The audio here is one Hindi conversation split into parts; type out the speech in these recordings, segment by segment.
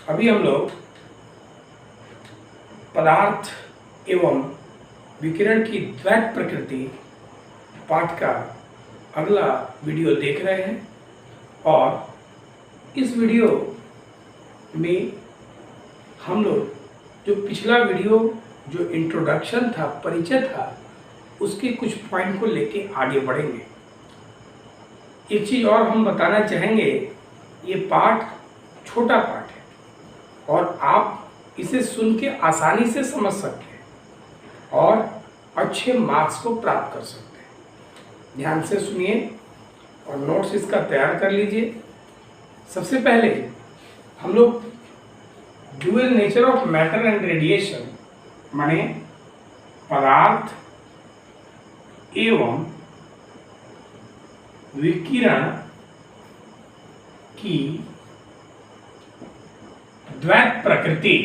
अभी हम लोग पदार्थ एवं विकिरण की द्वैत प्रकृति पाठ का अगला वीडियो देख रहे हैं और इस वीडियो में हम लोग जो पिछला वीडियो जो इंट्रोडक्शन था, परिचय था, उसके कुछ पॉइंट को लेके आगे बढ़ेंगे। एक चीज़ और हम बताना चाहेंगे, ये पाठ छोटा पाठ है और आप इसे सुन के आसानी से समझ सकते हैं और अच्छे मार्क्स को प्राप्त कर सकते हैं। ध्यान से सुनिए और नोट्स इसका तैयार कर लीजिए। सबसे पहले हम लोग dual nature of matter and radiation माने पदार्थ एवं विकिरण की द्वैत प्रकृति।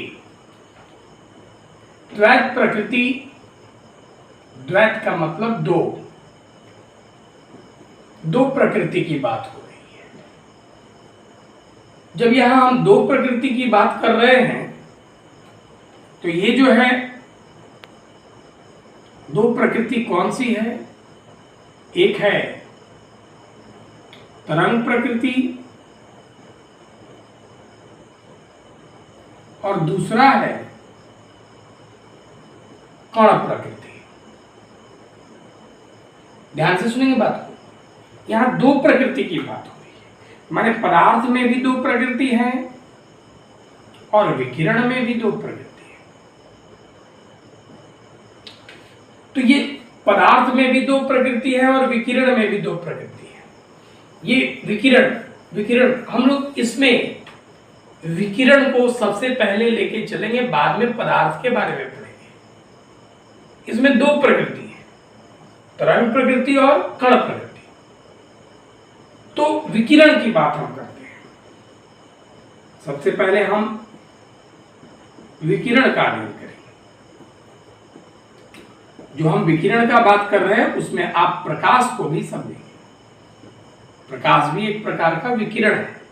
द्वैत प्रकृति, द्वैत का मतलब दो प्रकृति की बात हो रही है। जब यहां हम दो प्रकृति की बात कर रहे हैं तो ये जो है दो प्रकृति कौन सी है? एक है तरंग प्रकृति और दूसरा है कण प्रकृति। ध्यान से सुनेंगे बात को। यहां दो प्रकृति की बात हो रही है, माने पदार्थ में भी दो प्रकृति है और विकिरण में भी दो प्रकृति है। तो ये पदार्थ में भी दो प्रकृति है और विकिरण में भी दो प्रकृति है। ये विकिरण हम लोग इसमें विकिरण को सबसे पहले लेके चलेंगे, बाद में पदार्थ के बारे में पढ़ेंगे। इसमें दो प्रकृति है, तरंग प्रकृति और कण प्रकृति। तो विकिरण की बात हम करते हैं। सबसे पहले हम विकिरण का अध्ययन करेंगे। जो हम विकिरण का बात कर रहे हैं उसमें आप प्रकाश को भी समझेंगे। प्रकाश भी एक प्रकार का विकिरण है।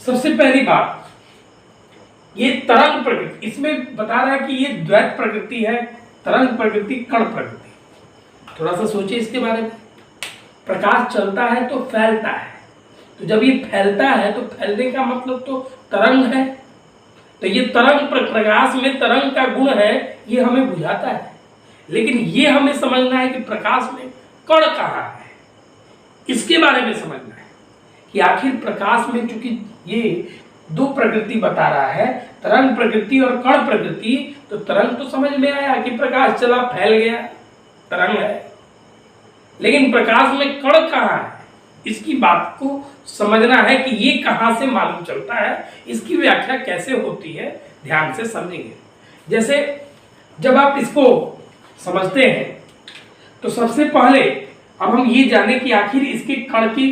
सबसे पहली बात, ये तरंग प्रकृति, इसमें बता रहा है कि ये द्वैत प्रकृति है, तरंग प्रकृति, कण प्रकृति। थोड़ा सा सोचिए इसके बारे में। प्रकाश चलता है तो फैलता है, तो जब ये फैलता है तो फैलने का मतलब तो तरंग है। तो ये तरंग, प्रकाश में तरंग का गुण है, ये हमें बुझाता है। लेकिन ये हमें समझना है कि प्रकाश में कण कहाँ है, इसके बारे में समझना है कि आखिर प्रकाश में, चूंकि ये दो प्रकृति बता रहा है, तरंग प्रकृति और कण प्रकृति, तो तरंग तो समझ में आया कि प्रकाश चला फैल गया, तरंग है। लेकिन प्रकाश में कण कहाँ है, इसकी बात को समझना है कि ये कहाँ से मालूम चलता है, इसकी व्याख्या कैसे होती है, ध्यान से समझेंगे। जैसे जब आप इसको समझते हैं तो सबसे पहले अब हम ये जाने कि आखिर इसके कण की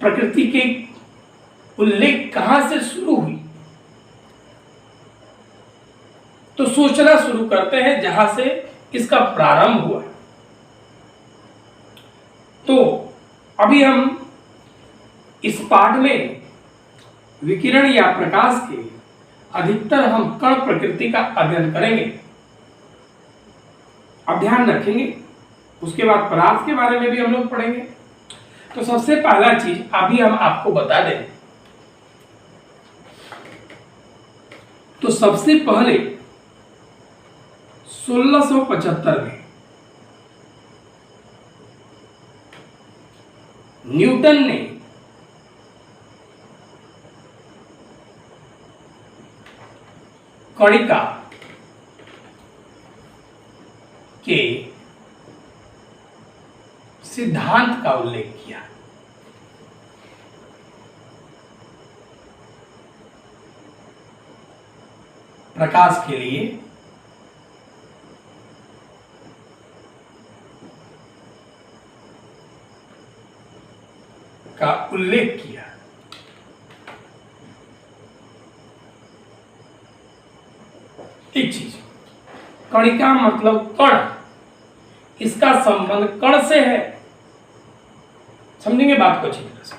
प्रकृति के उल्लेख कहां से शुरू हुई। तो सोचना शुरू करते हैं जहां से इसका प्रारंभ हुआ। तो अभी हम इस पाठ में विकिरण या प्रकाश के अधिकतर हम कण प्रकृति का अध्ययन करेंगे। अब ध्यान रखेंगे, उसके बाद पदार्थ के बारे में भी हम लोग पढ़ेंगे। तो सबसे पहला चीज अभी हम आपको बता दें, तो सबसे पहले 1675 में न्यूटन ने कणिका के सिद्धांत का उल्लेख किया। प्रकाश के लिए का उल्लेख किया। एक चीज, कणिका मतलब कण, इसका संबंध कण से है। समझेंगे बात को अच्छी तरह से।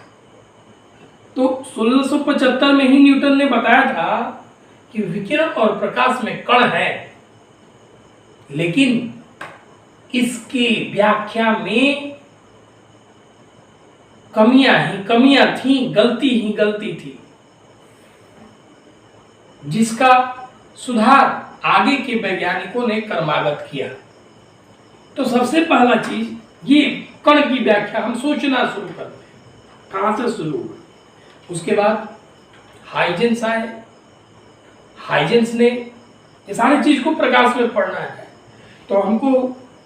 तो 1675 में ही न्यूटन ने बताया था कि विकिरण और प्रकाश में कण है, लेकिन इसकी व्याख्या में कमियां थी, गलती ही गलती थी, जिसका सुधार आगे के वैज्ञानिकों ने क्रमागत किया। तो सबसे पहला चीज ये कण की व्याख्या हम सोचना शुरू करते हैं, कहां से शुरू हुआ। उसके बाद हाइजेंस आए, हाइजेंस ने ये सारी चीज को प्रकाश में पढ़ना है, तो हमको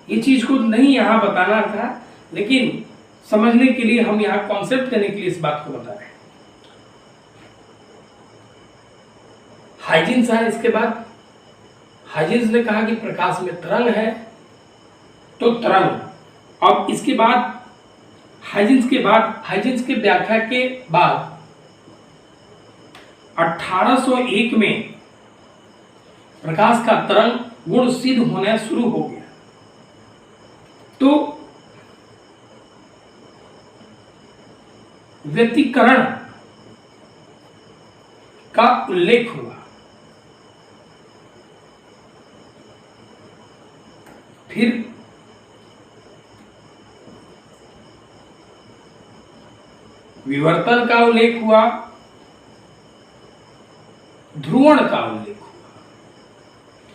ये चीज को नहीं यहां बताना था, लेकिन समझने के लिए हम यहां कॉन्सेप्ट देने के लिए इस बात को बता रहे हैं। हाइजेंस आए, इसके बाद हाइजेंस ने कहा कि प्रकाश में तरंग है, तो तरंग। अब इसके बाद हाइजेंस के व्याख्या के बाद 1801 में प्रकाश का तरंग गुण सिद्ध होना शुरू हो गया। तो व्यतिकरण का उल्लेख हुआ। फिर विवर्तन का उल्लेख हुआ, ध्रुवण का उल्लेख हुआ,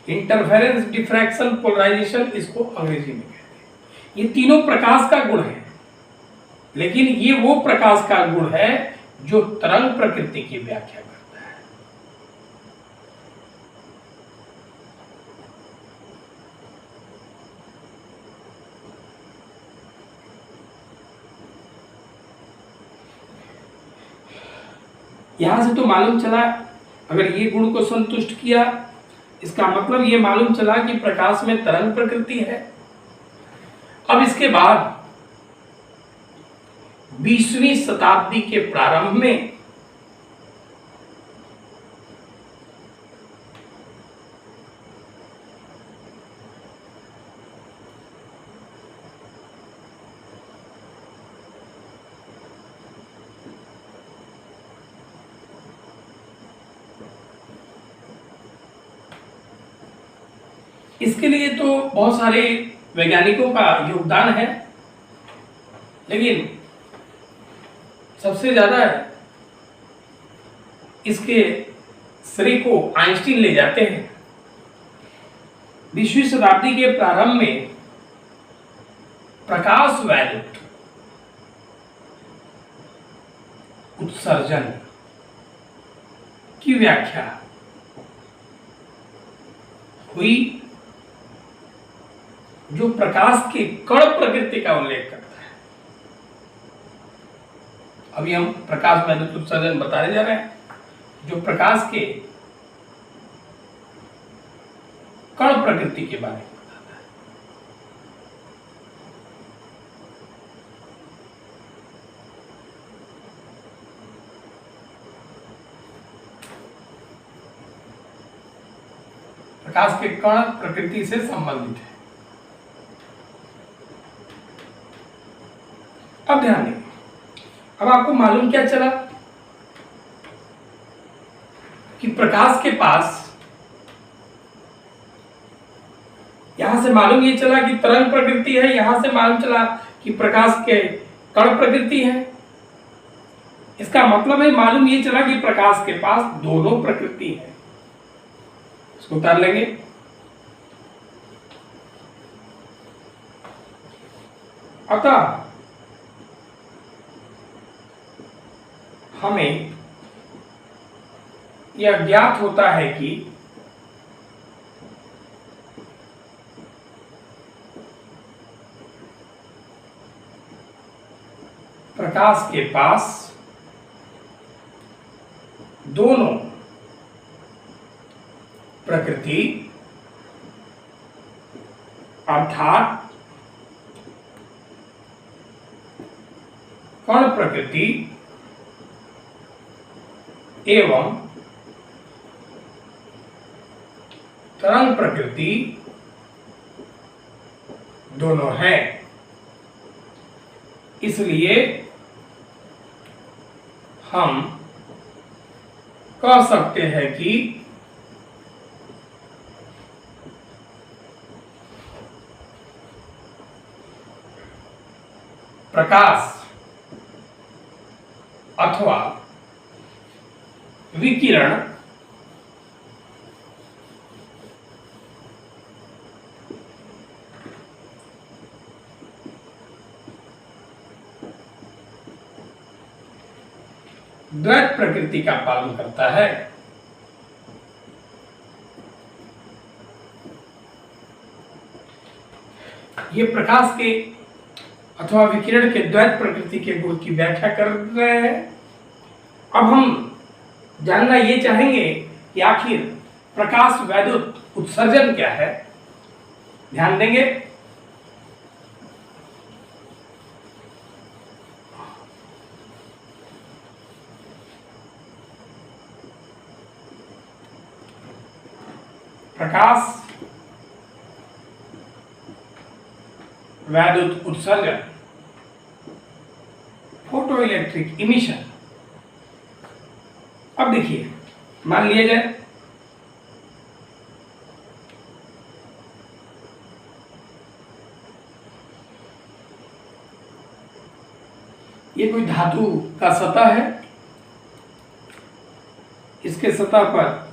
इंटरफेरेंस, डिफ्रैक्शन, पोलराइजेशन, इसको अंग्रेजी में कहते हैं। ये तीनों प्रकाश का गुण है, लेकिन ये वो प्रकाश का गुण है जो तरंग प्रकृति की व्याख्या करता है। यहां से तो मालूम चला, अगर ये गुण को संतुष्ट किया, इसका मतलब ये मालूम चला कि प्रकाश में तरंग प्रकृति है। अब इसके बाद 20वीं शताब्दी के प्रारंभ में इसके लिए तो बहुत सारे वैज्ञानिकों का योगदान है, लेकिन सबसे ज्यादा इसके श्रेय को आइंस्टीन ले जाते हैं। 20वीं शताब्दी के प्रारंभ में प्रकाश वैद्युत उत्सर्जन की व्याख्या हुई, जो प्रकाश के कण प्रकृति का उल्लेख करता है। अभी हम प्रकाश वैद्युत उत्सर्जन बताने जा रहे हैं, जो प्रकाश के कण प्रकृति के बारे में बताता है। प्रकाश के कण प्रकृति से संबंधित है। अब ध्यान दें, अब आपको मालूम क्या चला कि प्रकाश के पास, यहां से मालूम ये चला कि तरंग प्रकृति है, यहां से मालूम चला कि प्रकाश के कण प्रकृति है। इसका मतलब है मालूम ये चला कि प्रकाश के पास दोनों प्रकृति है। इसको उतार लेंगे। अतः हमें यह ज्ञात होता है कि प्रकाश के पास दोनों प्रकृति अर्थात कण प्रकृति एवं तरंग प्रकृति दोनों है। इसलिए हम कह सकते हैं कि प्रकाश अथवा विकिरण द्वैत प्रकृति का पालन करता है। ये प्रकाश के अथवा विकिरण के द्वैत प्रकृति के गुण की व्याख्या कर रहे हैं। अब हम जानना ये चाहेंगे कि आखिर प्रकाश वैद्युत उत्सर्जन क्या है। ध्यान देंगे, प्रकाश वैद्युत उत्सर्जन, फोटो इलेक्ट्रिक इमिशन। अब देखिए, मान लिया जाए ये कोई धातु का सतह है, इसके सतह पर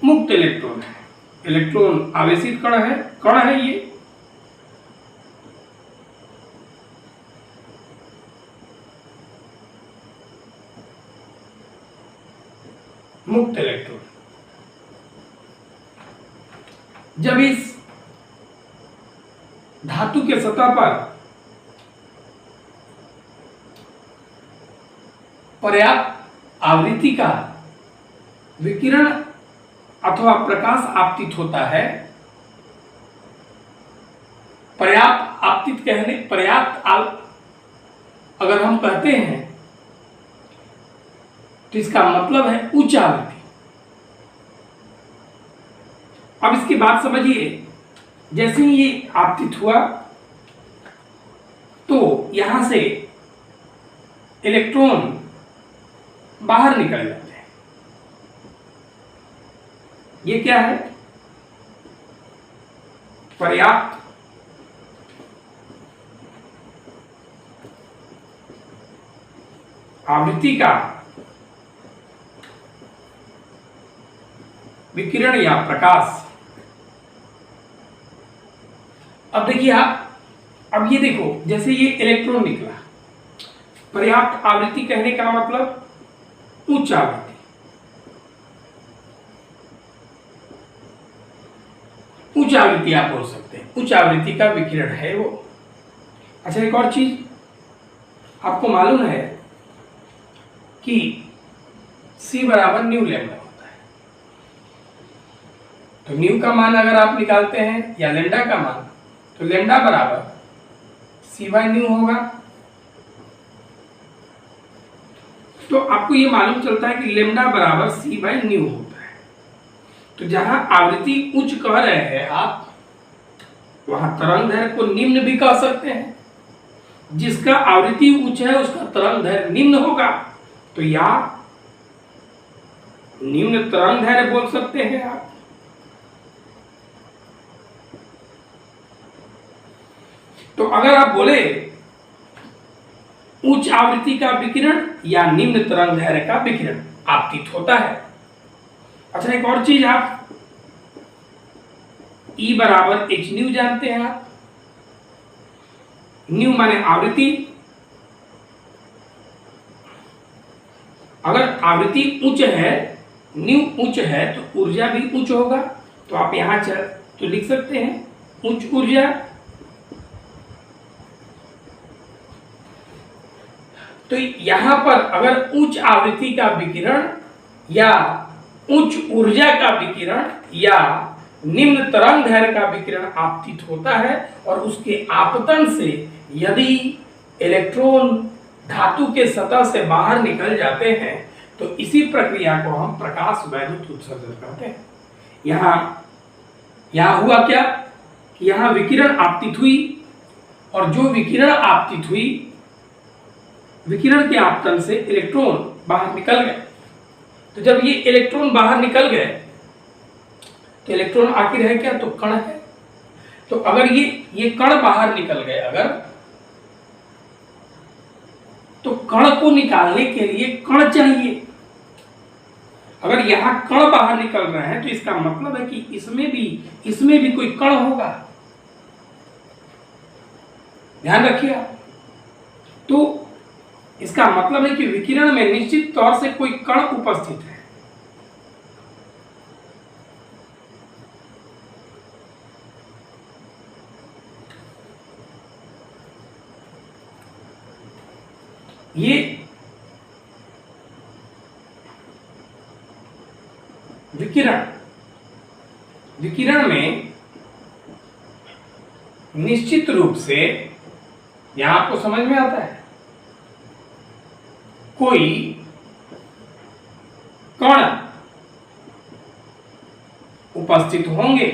मुक्त इलेक्ट्रॉन है, इलेक्ट्रॉन आवेशित कण है ये। मुक्त इलेक्ट्रॉन जब इस धातु के सतह पर पर्याप्त आवृत्ति का विकिरण अथवा प्रकाश आपतित होता है, अगर हम कहते हैं तो इसका मतलब है उच्च आवृत्ति। अब इसकी बात समझिए, जैसे ही ये आपतित हुआ तो यहां से इलेक्ट्रॉन बाहर निकल जाते हैं। ये क्या है? पर्याप्त आवृत्ति का विकिरण या प्रकाश। अब देखिए आप, अब ये देखो, जैसे ये इलेक्ट्रॉन निकला, पर्याप्त आवृत्ति कहने का मतलब उच्च आवृत्ति। उच्च आवृत्ति आप बोल सकते हैं, उच्च आवृत्ति का विकिरण है वो। अच्छा, एक और चीज आपको मालूम है कि C बराबर न्यू लैम्डा होता है। तो न्यू का मान अगर आप निकालते हैं या लैम्डा का मान, तो लैम्डा बराबर C बाई न्यू होगा। तो आपको ये मालूम चलता है कि लैम्डा बराबर C बाई न्यू होता है। तो जहां आवृत्ति उच्च कह रहे हैं आप, वहां तरंग दैर्घ्य को निम्न भी कह सकते हैं। जिसका आवृत्ति उच्च है उसका तरंग दैर्घ्य निम्न होगा, तो या निम्न तरंग दैर्घ्य बोल सकते हैं आप। तो अगर आप बोले उच्च आवृत्ति का विकिरण या निम्न तरंग दैर्घ्य का विकिरण आपतित होता है। अच्छा, एक और चीज आप E बराबर h न्यू जानते हैं आप। न्यू माने आवृत्ति। अगर आवृत्ति उच्च है, न्यू उच्च है, तो ऊर्जा भी उच्च होगा। तो आप यहां तो लिख सकते हैं उच्च ऊर्जा। तो यहां पर अगर उच्च आवृत्ति का विकिरण या उच्च ऊर्जा का विकिरण या निम्न तरंग दैर्घ्य का विकिरण आपतित होता है और उसके आपतन से यदि इलेक्ट्रॉन धातु के सतह से बाहर निकल जाते हैं, तो इसी प्रक्रिया को हम प्रकाश वैद्युत उत्सर्जन कहते हैं। यहां हुआ क्या कि यहां विकिरण आपतित हुई, और जो विकिरण आपतित हुई विकिरण के आपतन से इलेक्ट्रॉन बाहर निकल गए। तो जब ये इलेक्ट्रॉन बाहर निकल गए तो इलेक्ट्रॉन आखिर है क्या, तो कण है। तो अगर ये कण बाहर निकल गए अगर, तो कण को निकालने के लिए कण चाहिए। अगर यहां कण बाहर निकल रहे हैं तो इसका मतलब है कि इसमें भी कोई कण होगा। ध्यान रखिए आप। तो इसका मतलब है कि विकिरण में निश्चित तौर से कोई कण उपस्थित है। ये विकिरण में निश्चित रूप से, यहां आपको समझ में आता है, कोई कण उपस्थित होंगे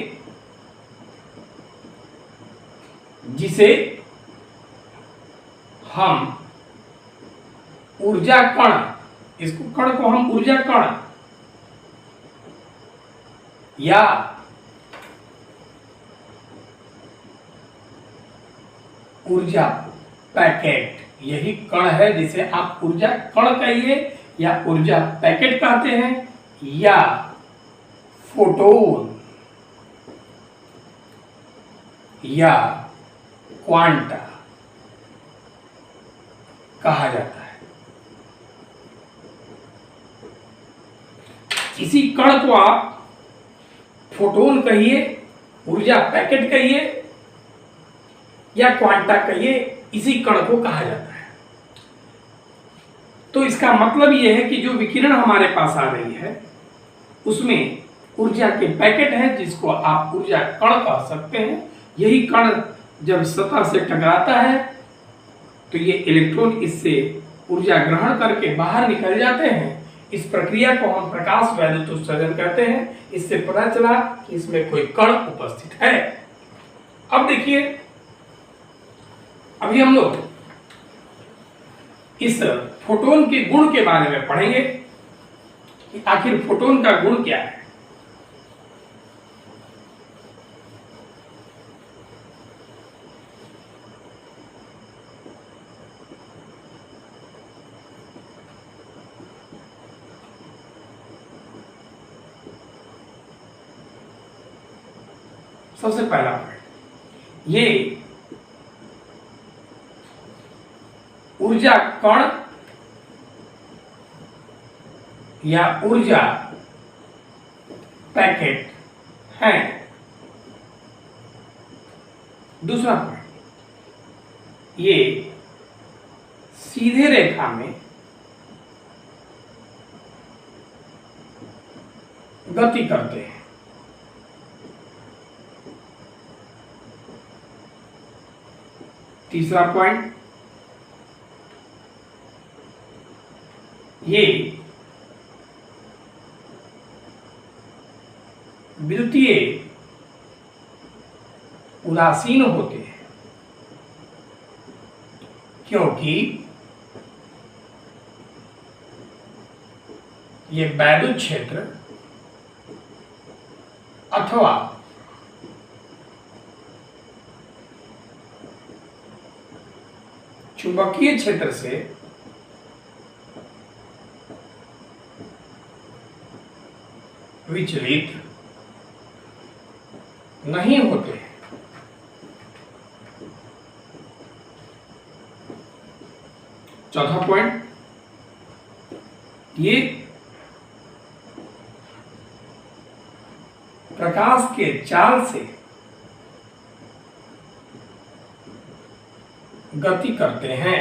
जिसे हम ऊर्जा कण, इसको कण को हम ऊर्जा कण या ऊर्जा पैकेट, यही कण है जिसे आप ऊर्जा कण कहिए या ऊर्जा पैकेट कहते हैं, या फोटोन या क्वांटा कहा जाता है। इसी कण को आप फोटोन कहिए, ऊर्जा पैकेट कहिए या क्वांटा कहिए, इसी कण को कहा जाता है। तो इसका मतलब यह है कि जो विकिरण हमारे पास आ रही है उसमें ऊर्जा के पैकेट है जिसको आप ऊर्जा कण कह सकते हैं। यही कण जब सतह से टकराता है तो ये इलेक्ट्रॉन इससे ऊर्जा ग्रहण करके बाहर निकल जाते हैं। इस प्रक्रिया को हम प्रकाश वैद्युत उत्सर्जन कहते हैं। इससे पता चला कि इसमें कोई कण उपस्थित है। अब देखिए, अभी हम लोग इस फोटोन के गुण के बारे में पढ़ेंगे कि आखिर फोटोन का गुण क्या है। सबसे पहला पॉइंट, ये ऊर्जा कण या ऊर्जा पैकेट है। दूसरा पॉइंट, ये सीधे रेखा में गति करते हैं। तीसरा पॉइंट, ये विद्युतीय उदासीन होते हैं क्योंकि ये वैद्युत क्षेत्र अथवा चुंबकीय क्षेत्र से विचलित नहीं होते। चौथा पॉइंट, ये प्रकाश के जाल से गति करते हैं।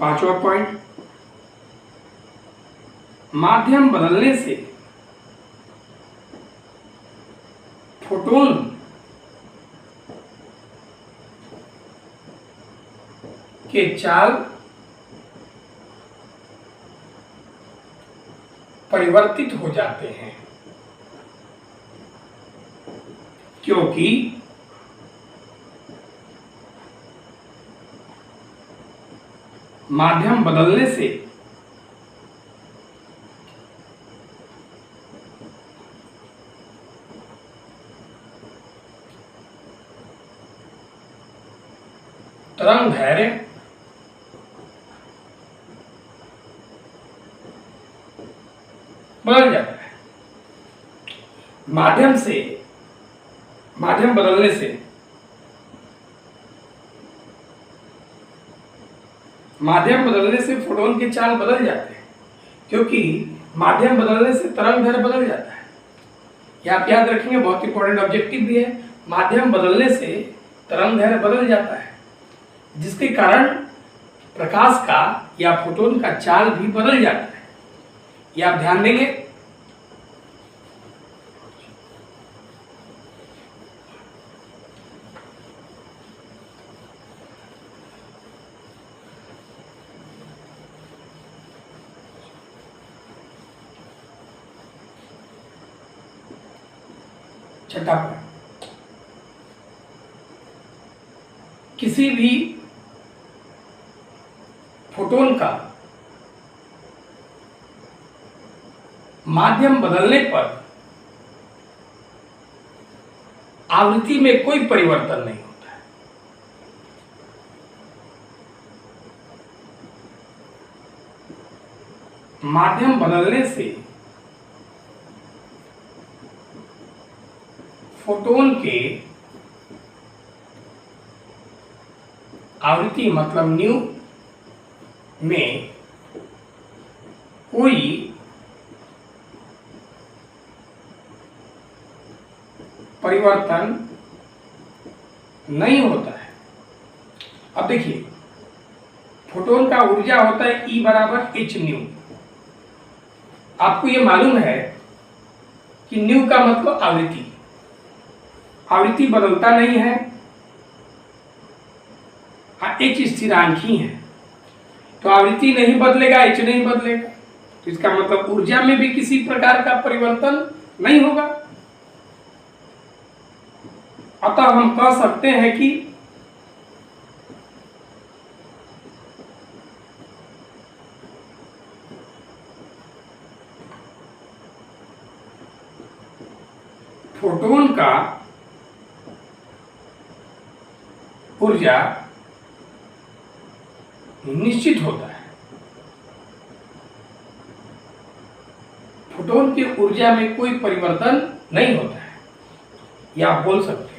पांचवा पॉइंट, माध्यम बदलने से फोटोन के चाल परिवर्तित हो जाते हैं क्योंकि माध्यम बदलने से तरंग दैर्ध्य बदल जाता है। माध्यम बदलने से फोटोन के चाल बदल जाते हैं, क्योंकि माध्यम बदलने से तरंग दैर्ध्य बदल जाता है। ये आप याद रखेंगे, बहुत इंपॉर्टेंट ऑब्जेक्टिव भी है। माध्यम बदलने से तरंग दैर्ध्य बदल जाता है, जिसके कारण प्रकाश का या फोटोन का चाल भी बदल जाता है। ये आप ध्यान देंगे। छठा पॉइंट, किसी भी फोटोन का माध्यम बदलने पर आवृत्ति में कोई परिवर्तन नहीं होता है। माध्यम बदलने से फोटोन के आवृत्ति मतलब न्यू में कोई परिवर्तन नहीं होता है। अब देखिए, फोटोन का ऊर्जा होता है E बराबर h न्यू। आपको ये मालूम है कि न्यू का मतलब आवृत्ति बदलता नहीं है, h स्थिरांक ही है, तो आवृत्ति नहीं बदलेगा, h नहीं बदलेगा, तो इसका मतलब ऊर्जा में भी किसी प्रकार का परिवर्तन नहीं होगा। अतः हम कह सकते हैं कि फोटोन का ऊर्जा निश्चित होता है। फोटोन की ऊर्जा में कोई परिवर्तन नहीं होता है, यह आप बोल सकते हैं।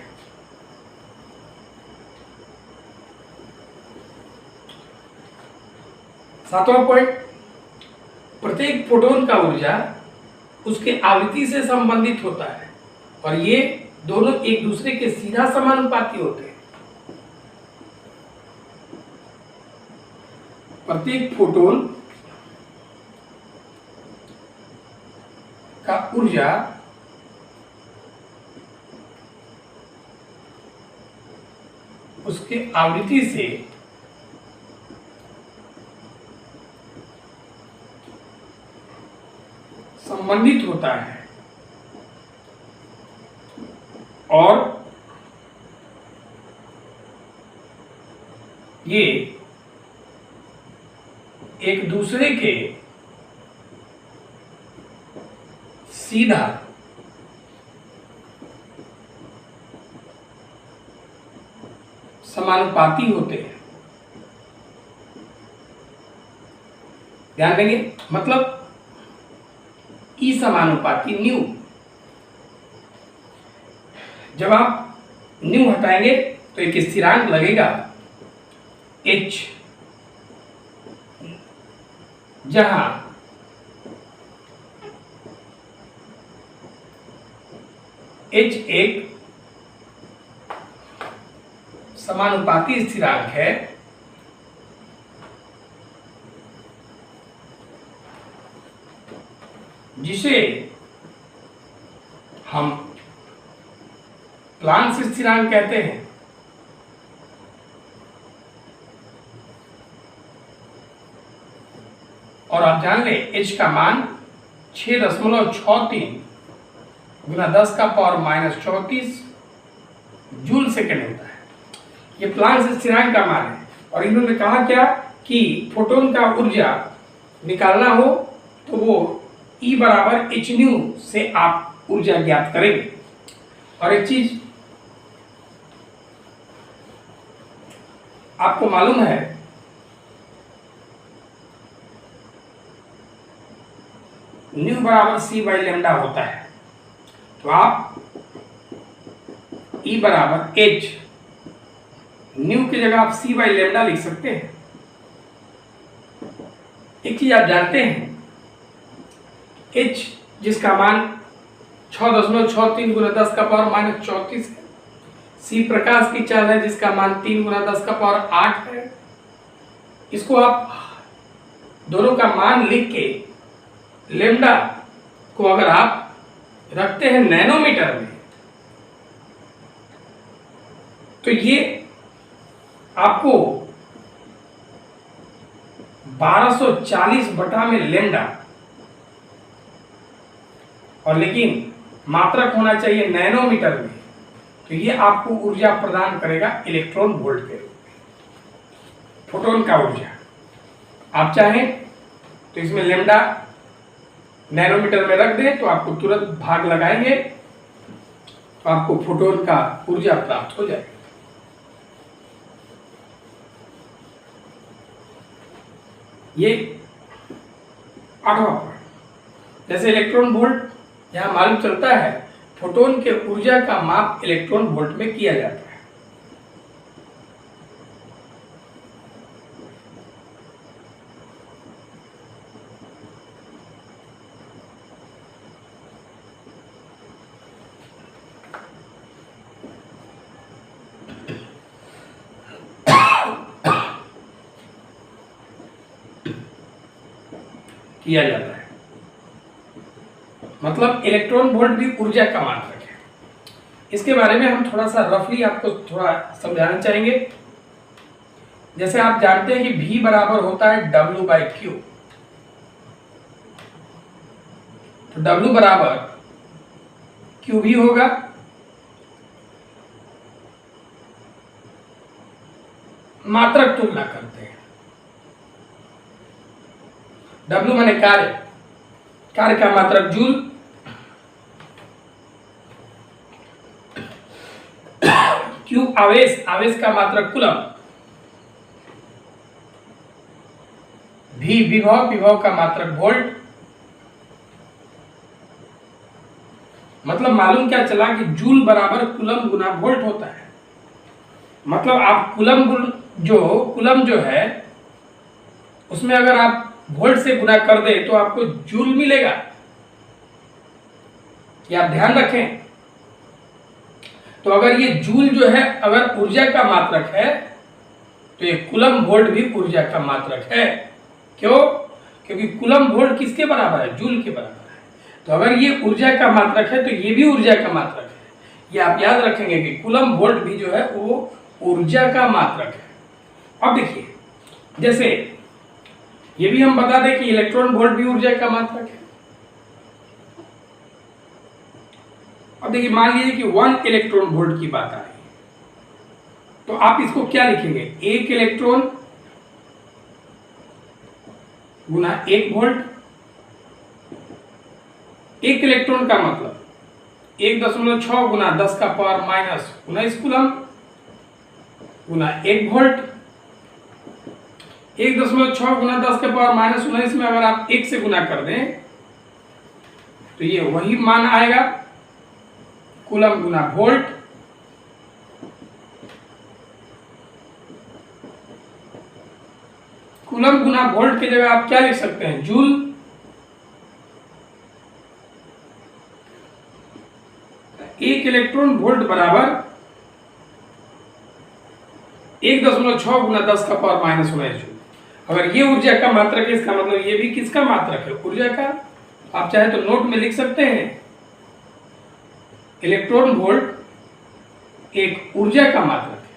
सातवां पॉइंट, प्रत्येक फोटोन का ऊर्जा उसके आवृत्ति से संबंधित होता है और ये दोनों एक दूसरे के सीधा समानुपाती होते हैं। प्रत्येक फोटोन का ऊर्जा उसके आवृत्ति से संबंधित होता है और ये एक दूसरे के सीधा समानुपाती होते हैं। ध्यान देंगे, मतलब ई समानुपाती न्यू। जब आप न्यू हटाएंगे तो एक स्थिरांक लगेगा h, जहां h एक समानुपाती स्थिरांक है जिसे हम प्लांक्स स्थिरांक कहते हैं। और आप जान लें h का मान 6.63 गुना 10 का पावर -34 जूल सेकेंड होता है। ये प्लांक्स स्थिरांक का मान है। और इन्होंने कहा क्या कि फोटोन का ऊर्जा निकालना हो तो वो E बराबर एच न्यू से आप ऊर्जा ज्ञात करेंगे। और एक चीज आपको मालूम है, न्यू बराबर सी बाई लेमडा होता है, तो आप E बराबर एच, न्यू की जगह आप सी बाई लेमडा लिख सकते हैं। एक चीज आप जानते हैं, H जिसका मान 6.63 गुना 10 का पावर माइनस 34 है, C प्रकाश की चाल है जिसका मान 3 गुना 10 का पावर 8 है। इसको आप दोनों का मान लिख के लेमडा को अगर आप रखते हैं नैनोमीटर में, तो ये आपको 1240 बटा में लेमडा, और लेकिन मात्रक होना चाहिए नैनोमीटर में, तो ये आपको ऊर्जा प्रदान करेगा इलेक्ट्रॉन वोल्ट के रूप में। फोटोन का ऊर्जा आप चाहें तो इसमें लेमडा नैनोमीटर में रख दें तो आपको तुरंत भाग लगाएंगे तो आपको फोटोन का ऊर्जा प्राप्त हो जाएगा। ये 8वां पॉइंट। जैसे इलेक्ट्रॉन वोल्ट, यहां मालूम चलता है फोटोन के ऊर्जा का माप इलेक्ट्रॉन वोल्ट में किया जाता है। किया जाता है, मतलब इलेक्ट्रॉन वोल्ट भी ऊर्जा का मात्रक है। इसके बारे में हम थोड़ा सा रफली आपको थोड़ा समझाना चाहेंगे। जैसे आप जानते हैं कि V बराबर होता है W बाई क्यू, तो W बराबर क्यू भी होगा, मात्रक तुलना करते हैं। W माने कार्य, कार्य का मात्रक जूल, Q आवेश, आवेश का मात्रक कूलम, V विभव, विभव का मात्रक वोल्ट। मतलब मालूम क्या चला कि जूल बराबर कूलम गुना वोल्ट होता है। मतलब आप कूलम जो है उसमें अगर आप वोल्ट से गुना कर दे तो आपको जूल मिलेगा। ये आप ध्यान रखें। तो अगर ये जूल जो है अगर ऊर्जा का मात्रक है तो ये कूलम वोल्ट भी ऊर्जा का मात्रक है। क्यों? क्योंकि कूलम वोल्ट किसके बराबर है? जूल के बराबर है। तो अगर ये ऊर्जा का मात्रक है तो ये भी ऊर्जा का मात्रक है। ये आप याद रखेंगे कि कूलम वोल्ट भी जो है वो ऊर्जा का मात्रक है। अब देखिए, जैसे ये भी हम बता दें कि इलेक्ट्रॉन वोल्ट भी ऊर्जा का मात्रक है। अब देखिए, मान लीजिए कि 1 इलेक्ट्रॉन वोल्ट की बात आ रही है, तो आप इसको क्या लिखेंगे? 1 इलेक्ट्रॉन गुना 1 वोल्ट। 1 इलेक्ट्रॉन का मतलब 1.6 गुना 10 का पावर माइनस 19 कूलम गुना 1 वोल्ट। 1.6 गुना 10 के पावर माइनस 19 में अगर आप 1 से गुना कर दें तो ये वही मान आएगा, कूलम गुना वोल्ट। कूलम गुना वोल्ट की जगह आप क्या लिख सकते हैं? जूल। एक इलेक्ट्रॉन वोल्ट बराबर 1.6 गुना 10 का पावर माइनस 19 जूल। अगर ये ऊर्जा का मात्रक है, इसका मतलब ये भी किसका मात्रक है? ऊर्जा का। आप चाहे तो नोट में लिख सकते हैं, इलेक्ट्रॉन वोल्ट एक ऊर्जा का मात्रक है।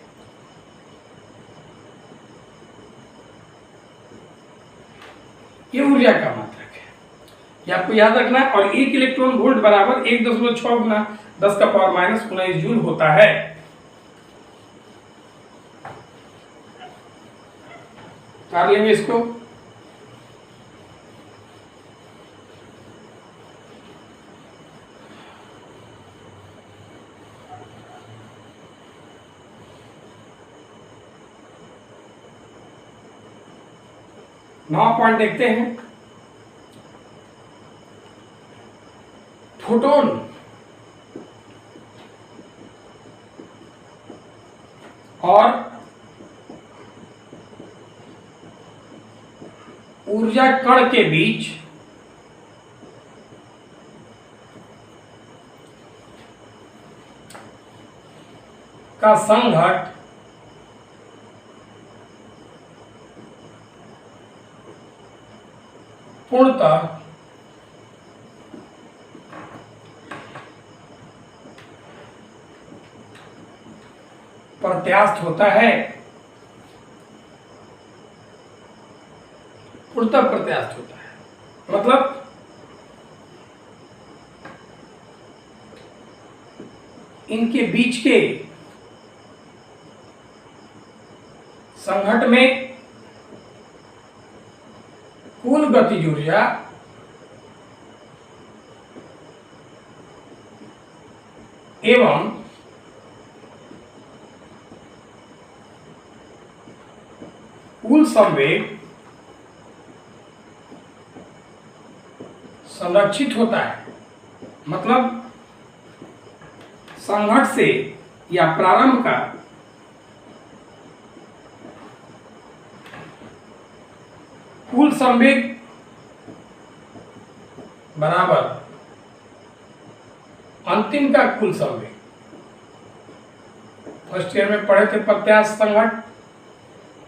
ये ऊर्जा का मात्रक है, ये आपको याद रखना है। और 1 इलेक्ट्रॉन वोल्ट बराबर 1.6 गुना 10 का पावर माइनस 19 जूल होता है। कर लेंगे इसको। नौ पॉइंट देखते हैं। फोटोन और ऊर्जा कण के बीच का संघट पूर्णतः प्रत्यास्थ होता है। पूर्णतः प्रत्यास्थ होता है मतलब इनके बीच के संघट में कुल गतिज ऊर्जा एवं कुल संवेग संरक्षित होता है। मतलब संघट से या प्रारंभ का कुल संवेग बराबर अंतिम का कुल संवेग। फर्स्ट ईयर में पढ़े थे प्रत्यास्थ संघट,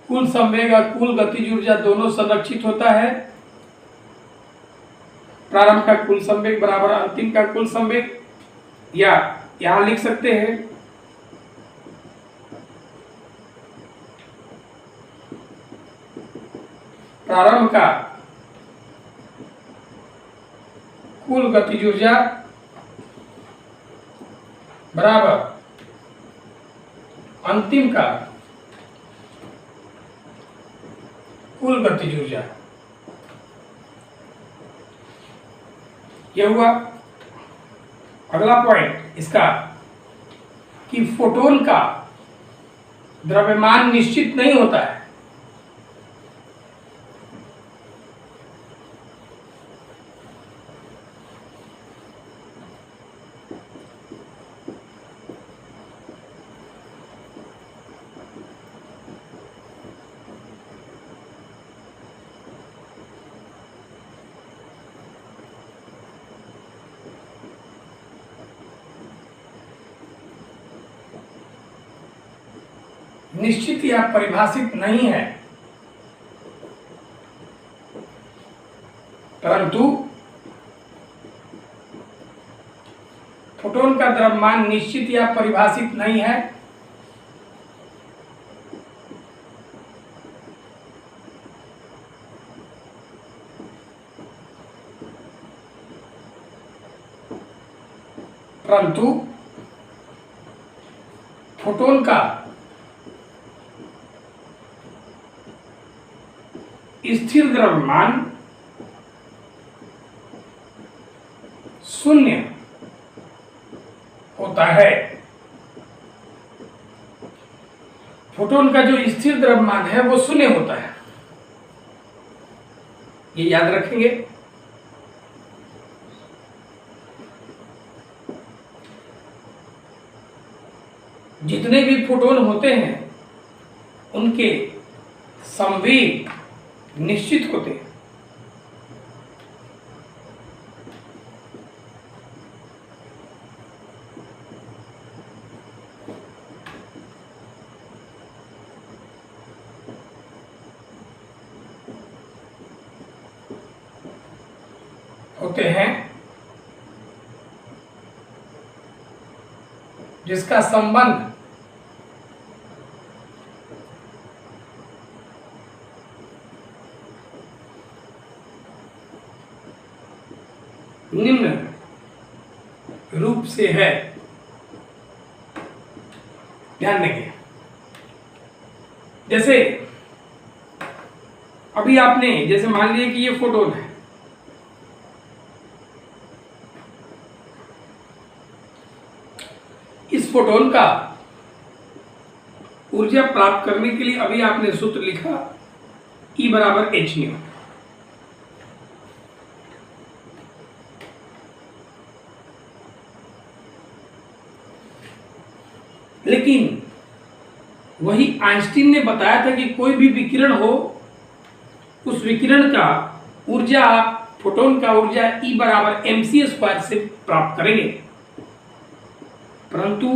कुल संवेग और कुल गतिज ऊर्जा दोनों संरक्षित होता है। प्रारंभ का कुल संवेग बराबर अंतिम का कुल संवेग, या यहां लिख सकते हैं प्रारंभ का कुल गतिज ऊर्जा बराबर अंतिम का कुल गतिज ऊर्जा। यह हुआ। अगला पॉइंट इसका कि फोटोन का द्रव्यमान निश्चित नहीं होता है। निश्चित या परिभाषित नहीं है, परंतु फोटोन का द्रव्यमान निश्चित या परिभाषित नहीं है। परंतु फोटोन का स्थिर द्रव्यमान शून्य होता है। फोटोन का जो स्थिर द्रव्यमान है वो शून्य होता है, ये याद रखेंगे। जितने भी फोटोन होते हैं उनके संवेग निश्चित होते हैं। जिसका संबंध निम्न रूप से है, ध्यान देंगे। जैसे अभी आपने जैसे मान लिया कि ये फोटोन है, इस फोटोन का ऊर्जा प्राप्त करने के लिए अभी आपने सूत्र लिखा E बराबर एच न्यू। लेकिन वही आइंस्टीन ने बताया था कि कोई भी विकिरण हो, उस विकिरण का ऊर्जा आप फोटोन का ऊर्जा E बराबर mc² से प्राप्त करेंगे। परंतु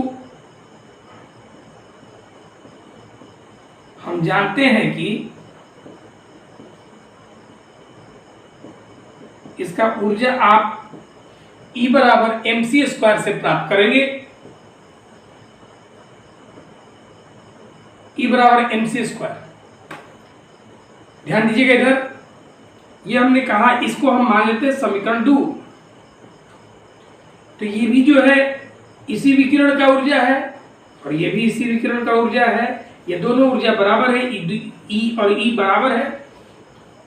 हम जानते हैं कि इसका ऊर्जा आप E बराबर mc² से प्राप्त करेंगे। E बराबर mc²। ध्यान दीजिएगा इधर, ये हमने कहा इसको हम मान लेते हैं समीकरण 2। तो ये भी जो है इसी विकिरण का ऊर्जा है और ये भी इसी विकिरण का ऊर्जा है, ये दोनों ऊर्जा बराबर है, E और E बराबर है।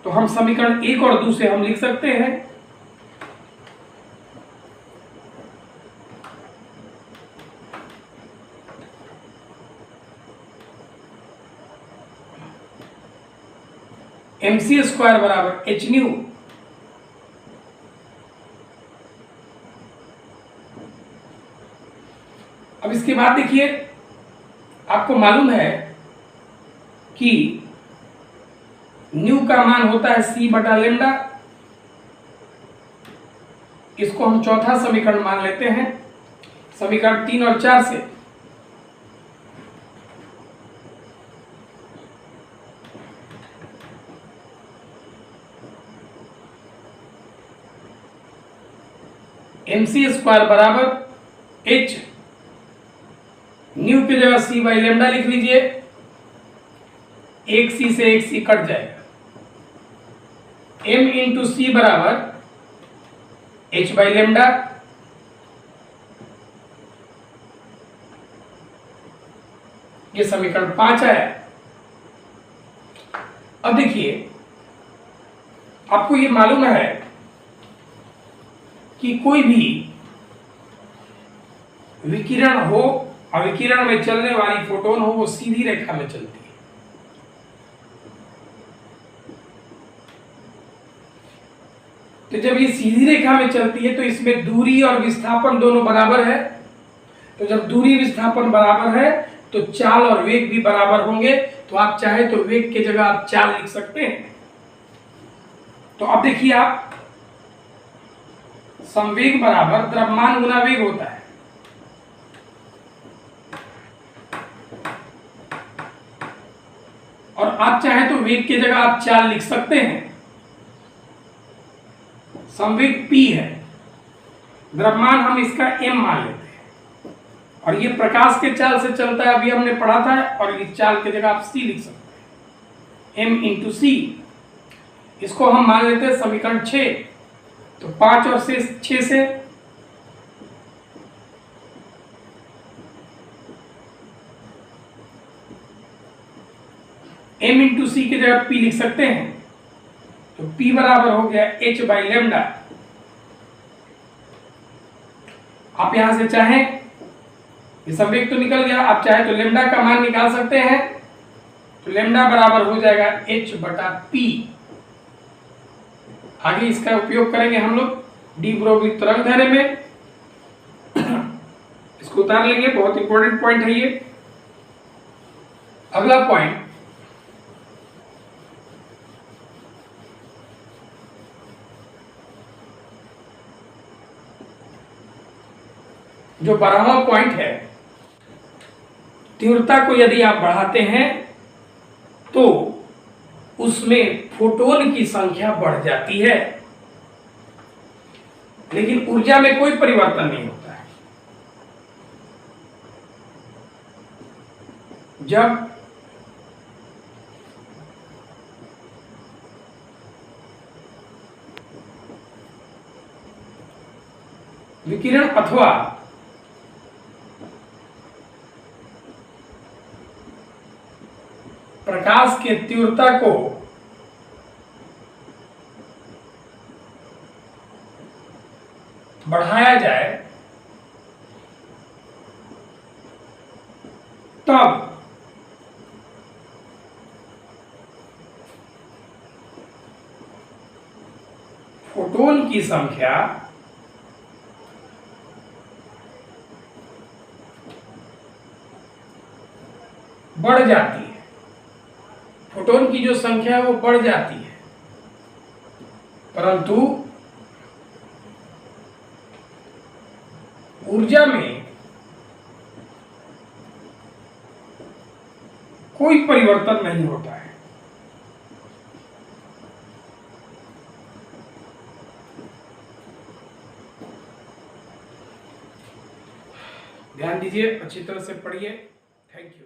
तो हम समीकरण 1 और 2 से हम लिख सकते हैं mc² बराबर एच न्यू अब इसके बाद देखिए, आपको मालूम है कि न्यू का मान होता है c बटा लेमडा। इसको हम चौथा समीकरण मान लेते हैं समीकरण 3 और 4 से। mc² बराबर h, न्यू की जगह c बाई लेमडा लिख लीजिए, एक c से एक c कट जाएगा, m इंटू c बराबर h बाई लेमडा। ये समीकरण 5 है। अब देखिए, आपको ये मालूम है कि कोई भी विकिरण हो और विकिरण में चलने वाली फोटोन हो, वो सीधी रेखा में चलती है। तो जब ये सीधी रेखा में चलती है तो इसमें दूरी और विस्थापन दोनों बराबर है। तो जब दूरी विस्थापन बराबर है तो चाल और वेग भी बराबर होंगे। तो आप चाहे तो वेग की जगह आप चाल लिख सकते हैं। तो अब देखिए, आप संवेग बराबर द्रव्यमान गुना वेग होता है। और आप चाहे तो वेग की जगह आप चाल लिख सकते हैं। संवेग p है, द्रव्यमान हम इसका m मान लेते हैं और ये प्रकाश के चाल से चलता है, अभी हमने पढ़ा था। और इस चाल की जगह आप c लिख सकते हैं, m इंटू सी। इसको हम मान लेते हैं समीकरण 6। तो 5 और 6 से m इंटू सी की जगह p लिख सकते हैं। तो p बराबर हो गया h बाई लेमडा। आप यहां से चाहें, ये संवेग तो निकल गया, आप चाहे तो लेमडा का मान निकाल सकते हैं। तो लेमडा बराबर हो जाएगा h बटा p। आगे इसका उपयोग करेंगे हम लोग डी ब्रोगली तरंग दैर्ध्य में। इसको उतार लेंगे, बहुत इंपॉर्टेंट पॉइंट है ये। अगला पॉइंट, जो 12वां पॉइंट है, तीव्रता को यदि आप बढ़ाते हैं तो उसमें फोटोन की संख्या बढ़ जाती है, लेकिन ऊर्जा में कोई परिवर्तन नहीं होता है। जब विकिरण अथवा प्रकाश के तीव्रता को बढ़ाया जाए तब फोटोन की संख्या बढ़ जाती है। फोटोन की जो संख्या है वो बढ़ जाती है, परंतु ऊर्जा में कोई परिवर्तन नहीं होता है। ध्यान दीजिए, अच्छी तरह से पढ़िए। Thank you.